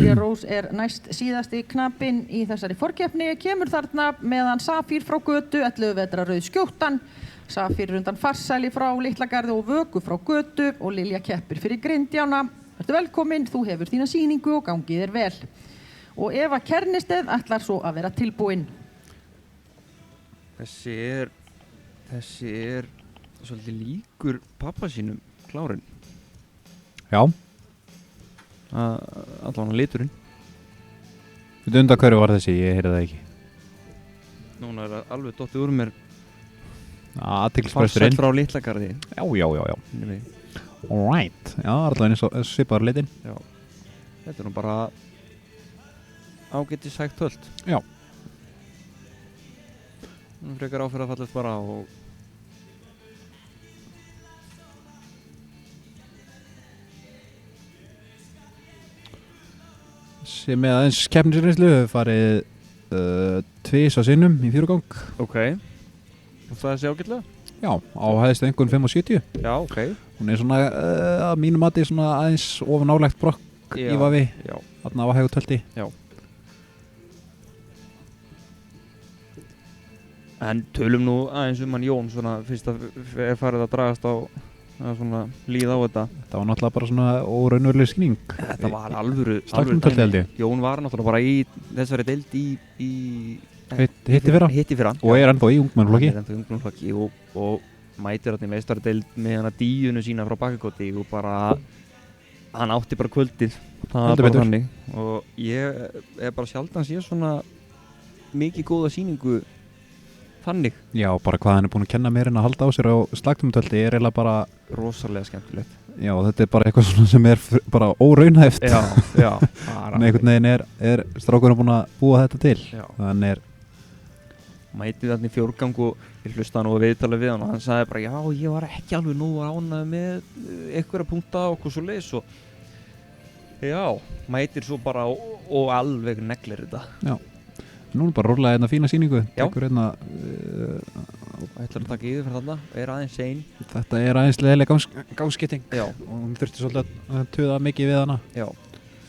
Lilja Rós næst síðasti knappinn í þessari forkeppni. Kemur þarna meðan Safír frá Götu, 11 vetra rauð skjóttan. Safír undan Farsæli frá Litlagarði og Vöku frá Götu og Lilja keppir fyrir Grindjána. Vertu velkomin, þú hefur þína sýningu og gangið vel. Og Eva Kjernisteð ætlar svo að vera tilbúin. Þessi er svolítið líkur pappa sínum, Klárinn. Já. Allan á liturinn. Við undan hverju var þessi, ég heyrði það ekki. Núna það alveg dottið úr mér. Athyglisbresturinn. Farsæll frá Litlagarði. Já. Nei. Alright. Já, allavega eins og svipaður litin. Já. Þetta er nú bara ágætis hægt höld. Já. Nú frekar áferðarfallegt bara og sem með aðeins keppnisreynslu hefur farið tvis á sinnum í fjórugang. Ok. Og það sé ágætlega? Já, á hæðstu einhvern 5,70. Já, ok. Hún er svona, að mínum mati, svona aðeins ofan nálægt brokk í vafi. Já. Þarna á hægu tölti. Já. En tölum nú aðeins hann Jón svona fyrst að farið að dragast á að svona líða á þetta. Þetta var náttúrulega bara svona óraunveruleg skýring. Þetta var alvöru Slagtölti held ég. Jón var náttúrulega bara í þessari deild í hitti fyrra. Og er ennþá í ungmennaflokki. Er ennþá í ungmennaflokki og mætir þarna í meistararadeild með hana díunu sína frá Bakkakoti og bara hann átti bara kvöldið. Það var bara þannig. Og ég bara sjaldan sé svona mikið góða sýningu þannig. Já, bara hvað hann er búinn að kenna mér en að halda á sér á slagtumtölti er eiginlega bara rosalega skemmtilegt. Já, þetta er bara eitthvað svona sem er bara óraunhæft. Já. En einhvern veginn er strákurinn búinn að búa þetta til. Já. Þannig mætið þarna í fjórgang og ég hlustaði nú að viðtala við hann og hann sagði bara já, ég var ekki alveg nú ánægður með einhverja punkta og okkur svo leis og já, mætir svo bara og alveg neglir þetta. Já. Nú er bara rólega hérna fína sýningu. Já. Tekur hérna ætlar að taka yfir fyrir þarna, er aðeins sein. Þetta er aðeins leiðileg gangskipting. Já. Og hún þurfti svolítið að tuða mikið við hana. Já.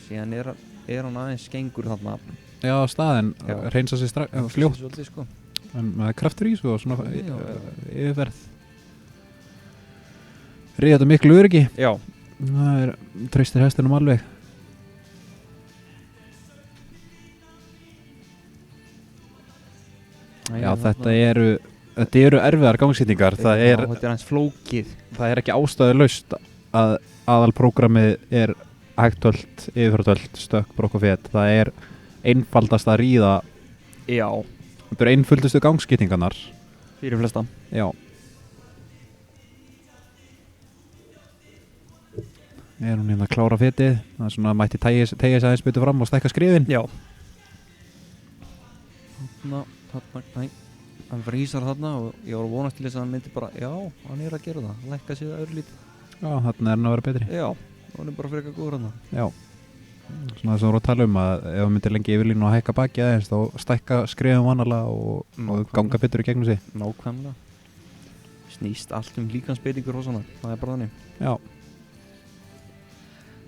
Síðan er hann aðeins skengur þarna. Já, staðinn reynsa sig fljótt. Svolítið sko. En með kraftur í svo og svona yfirferð. Ríða þetta miklu öryggi. Já. Það treystir hestinum alveg. Já, þetta eru erfiðar gangsýtingar. Þetta er aðeins flókið. Það er ekki ástæðulaust að aðalprógrammið er hægtöld, yfirförtöld, stökk, brokk og fet. Það er einfaldast að ríða. Já. Þetta eru einföldustu gangsýtingarnar. Fyrir flesta. Já. Er hún hérna að klára fetið. Það er svona að mætti tegja sig aðeins betur fram og stækka skrifin. Já. Þarna, hann frísar þarna og ég var að vonast til þess að hann myndi bara, já, hann er að gera það, lækka sig það örlítið. Já, þarna er hann að vera betri. Já, hann er bara frekar góður þarna. Já, svona þess að voru að tala að ef hann myndi lengi yfirlínu og hækka bakið aðeins þá stækka skrifum vanalega og ganga betur í gegnum sig. Nákvæmlega. Snýst allt líkansbeitingur hos hana, það er bara þannig. Já.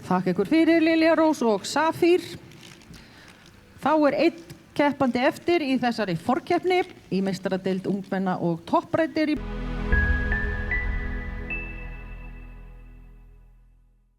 Þakka ykkur fyrir Lilja Rós og Safír. Þá er einn keppandi eftir í þessari forkeppni í meistaradeild ungmenna og topprættir í